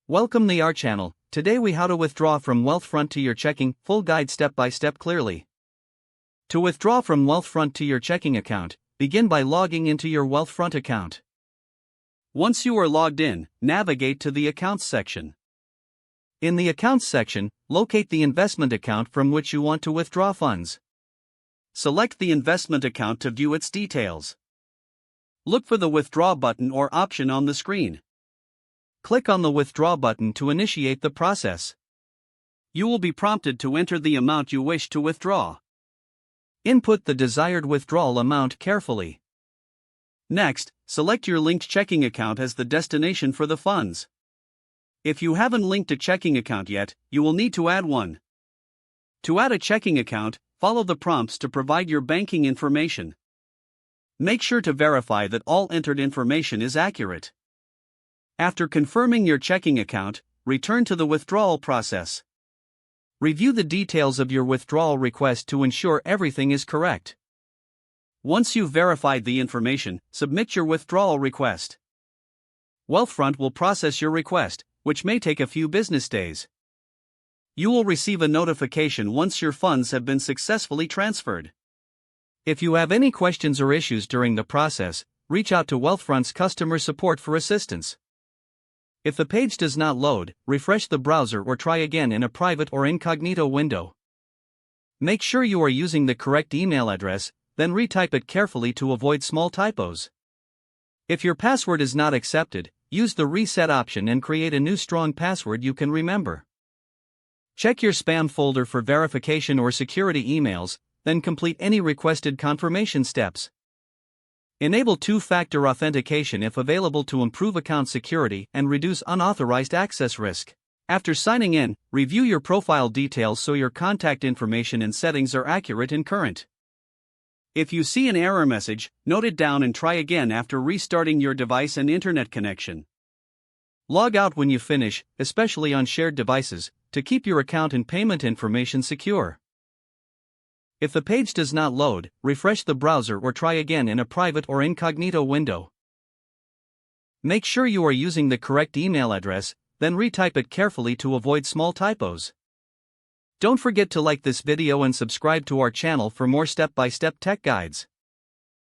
Welcome to our channel. Today we how to withdraw from Wealthfront to your checking, full guide step by step clearly. To withdraw from Wealthfront to your checking account, begin by logging into your Wealthfront account. Once you are logged in, navigate to the Accounts section. In the Accounts section, locate the investment account from which you want to withdraw funds. Select the investment account to view its details. Look for the Withdraw button or option on the screen. Click on the Withdraw button to initiate the process. You will be prompted to enter the amount you wish to withdraw. Input the desired withdrawal amount carefully. Next, select your linked checking account as the destination for the funds. If you haven't linked a checking account yet, you will need to add one. To add a checking account, follow the prompts to provide your banking information. Make sure to verify that all entered information is accurate. After confirming your checking account, return to the withdrawal process. Review the details of your withdrawal request to ensure everything is correct. Once you've verified the information, submit your withdrawal request. Wealthfront will process your request, which may take a few business days. You will receive a notification once your funds have been successfully transferred. If you have any questions or issues during the process, reach out to Wealthfront's customer support for assistance. If the page does not load, refresh the browser or try again in a private or incognito window. Make sure you are using the correct email address, then retype it carefully to avoid small typos. If your password is not accepted, use the reset option and create a new strong password you can remember. Check your spam folder for verification or security emails, then complete any requested confirmation steps. Enable two-factor authentication if available to improve account security and reduce unauthorized access risk. After signing in, review your profile details so your contact information and settings are accurate and current. If you see an error message, note it down and try again after restarting your device and internet connection. Log out when you finish, especially on shared devices, to keep your account and payment information secure. If the page does not load, refresh the browser or try again in a private or incognito window. Make sure you are using the correct email address, then retype it carefully to avoid small typos. Don't forget to like this video and subscribe to our channel for more step-by-step tech guides.